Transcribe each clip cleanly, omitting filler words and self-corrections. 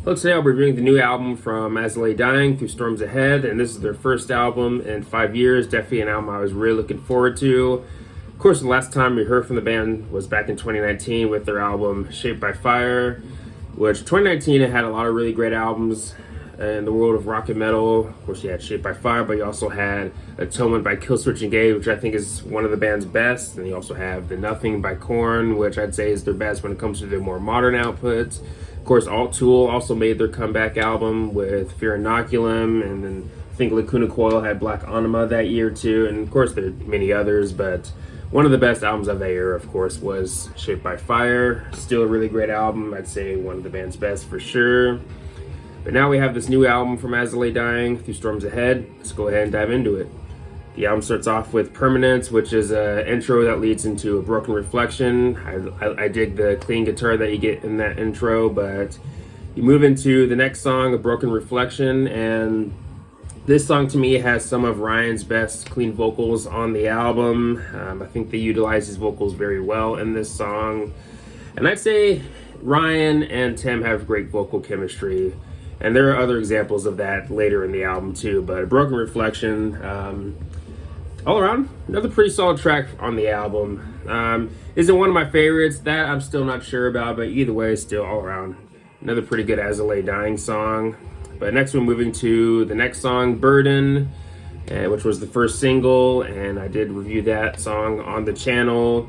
Well, today I'll be reviewing the new album from As I Lay Dying, Through Storms Ahead, and this is their first album in 5 years. Definitely an album I was really looking forward to. Of course, the last time we heard from the band was back in 2019 with their album Shaped by Fire, which 2019 had a lot of really great albums in the world of rock and metal. Of course, you had Shaped by Fire, but you also had Atonement by Killswitch Engage, which I think is one of the band's best. And you also have The Nothing by Korn, which I'd say is their best when it comes to their more modern outputs. Of course, Alt Tool also made their comeback album with Fear Inoculum, and then I think Lacuna Coil had Black Anima that year too, and of course there are many others, but one of the best albums of that year, of course, was Shaped by Fire. Still a really great album. I'd say one of the band's best for sure. But now we have this new album from As I Lay Dying, Through Storms Ahead. Let's go ahead and dive into it. The album starts off with Permanence, which is an intro that leads into a Broken Reflection. I dig the clean guitar that you get in that intro, but you move into the next song, A Broken Reflection, and this song to me has some of Ryan's best clean vocals on the album. I think they utilize his vocals very well in this song. And I'd say Ryan and Tim have great vocal chemistry. And there are other examples of that later in the album too, but A Broken Reflection, all around, another pretty solid track on the album. Isn't one of my favorites, that I'm still not sure about, but either way, still all around, another pretty good As I Lay Dying song. But next we're moving to the next song, Burden, which was the first single, and I did review that song on the channel.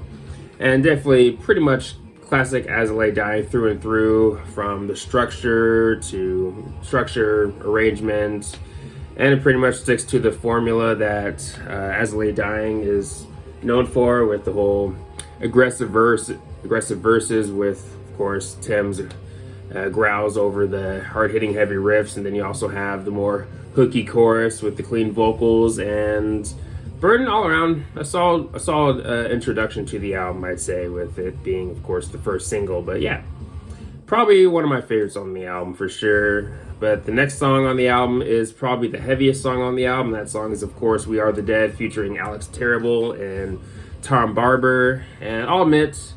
And definitely pretty much classic As I Lay Dying through and through, from the structure to structure, arrangement, and it pretty much sticks to the formula that As I Lay Dying is known for, with the whole aggressive verses with, of course, Tim's growls over the hard-hitting heavy riffs, and then you also have the more hooky chorus with the clean vocals. And Burden, all around a solid introduction to the album, I'd say, with it being, of course, the first single. But yeah, probably one of my favorites on the album for sure. But the next song on the album is probably the heaviest song on the album. That song is, of course, We Are the Dead, featuring Alex Terrible and Tom Barber. And I'll admit,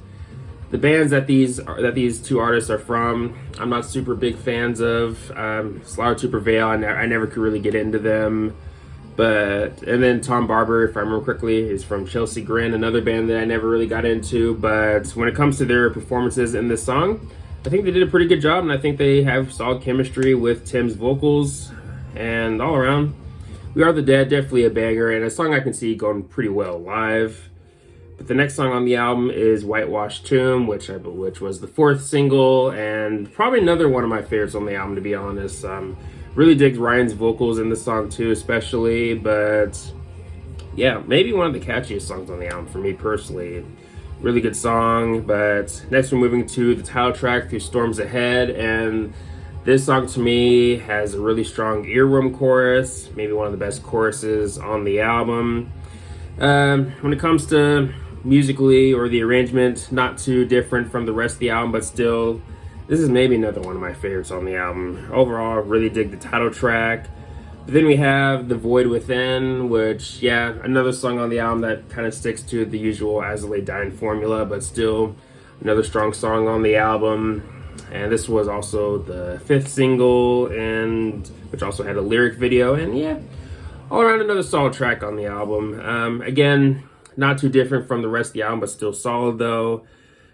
the bands that these two artists are from, I'm not super big fans of. Slaughter to Prevail, I never could really get into them. And then Tom Barber, if I remember correctly, is from Chelsea Grin, another band that I never really got into. But when it comes to their performances in this song, I think they did a pretty good job, and I think they have solid chemistry with Tim's vocals. And all around, We Are the Dead, definitely a banger, and a song I can see going pretty well live. But the next song on the album is Whitewashed Tomb, which was the fourth single, and probably another one of my favorites on the album, to be honest. Really dig Ryan's vocals in this song too, especially, but yeah, maybe one of the catchiest songs on the album for me personally. Really good song. But next we're moving to the title track, Through Storms Ahead, and this song to me has a really strong earworm chorus, maybe one of the best choruses on the album. When it comes to musically or the arrangement, not too different from the rest of the album, but still, this is maybe another one of my favorites on the album. Overall, really dig the title track. But then we have The Void Within, which, yeah, another song on the album that kind of sticks to the usual As I Lay Dying formula, but still another strong song on the album. And this was also the fifth single, and which also had a lyric video. And yeah, all around another solid track on the album. Again, not too different from the rest of the album, but still solid though.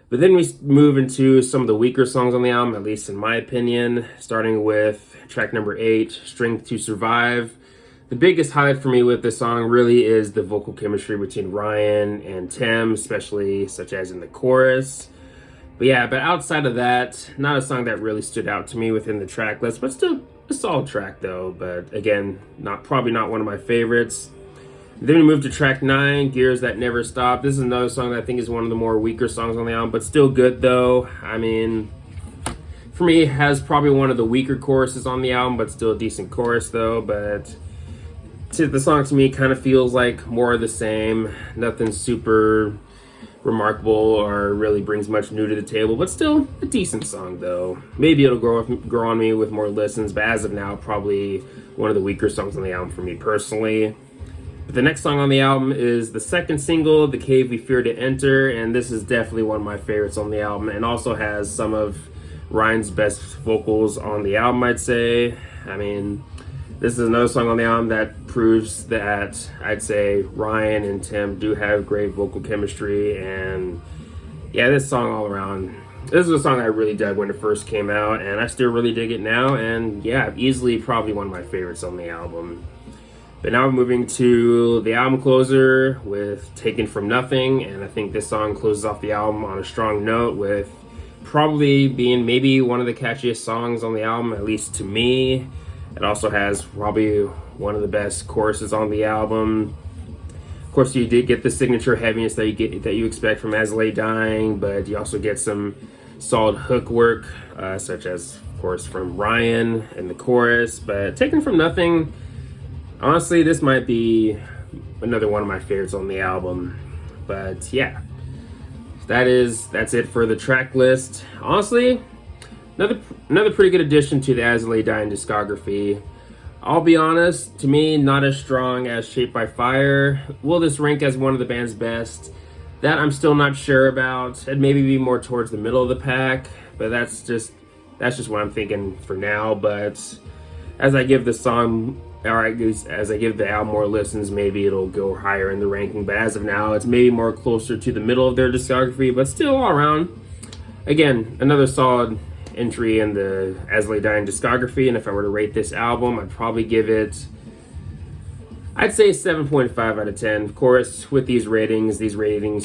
But then we move into some of the weaker songs on the album, at least in my opinion, starting with track number 8, Strength to Survive. The biggest highlight for me with this song really is the vocal chemistry between Ryan and Tim, especially such as in the chorus. But outside of that, not a song that really stood out to me within the track list, but still a solid track though. But again, probably not one of my favorites. Then we move to track 9, Gears That Never Stop. This is another song that I think is one of the more weaker songs on the album, but still good though. I mean, for me, it has probably one of the weaker choruses on the album, but still a decent chorus though. But the song to me kind of feels like more of the same. Nothing super remarkable or really brings much new to the table, but still a decent song though. Maybe it'll grow on me with more listens, but as of now, probably one of the weaker songs on the album for me personally. But the next song on the album is the second single, The Cave We Fear to Enter, and this is definitely one of my favorites on the album, and also has some of Ryan's best vocals on the album, I'd say. I mean, this is another song on the album that proves that I'd say Ryan and Tim do have great vocal chemistry. And yeah, this song all around, this is a song I really dug when it first came out, and I still really dig it now. And yeah, easily probably one of my favorites on the album. But now we're moving to the album closer with Taken From Nothing, and I think this song closes off the album on a strong note with probably being maybe one of the catchiest songs on the album, at least to me. It also has probably one of the best choruses on the album. Of course, you did get the signature heaviness that you expect from As I Lay Dying, but you also get some solid hook work, such as, of course, from Ryan in the chorus. But Taken From Nothing, honestly, this might be another one of my favorites on the album. But yeah, that's it for the track list. Honestly, another pretty good addition to the As I Lay Dying discography. I'll be honest, to me, not as strong as Shaped by Fire. Will this rank as one of the band's best? That I'm still not sure about. It'd maybe be more towards the middle of the pack, but that's just what I'm thinking for now. But as I give the song, or as I give the album more listens, maybe it'll go higher in the ranking. But as of now, it's maybe more closer to the middle of their discography, but still all around. Again, another solid entry in the As I Lay Dying discography, and if I were to rate this album, I'd probably give it, I'd say 7.5 out of 10. Of course, with these ratings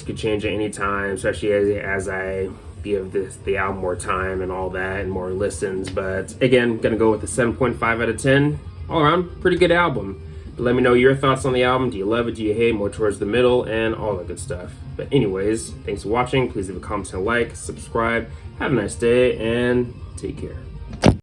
could change at any time, especially as I give the album more time and all that and more listens. But again, gonna go with the 7.5 out of 10. All around, pretty good album. But let me know your thoughts on the album. Do you love it? Do you hate it? More towards the middle and all that good stuff. But anyways, thanks for watching. Please leave a comment and a like, subscribe. Have a nice day and take care.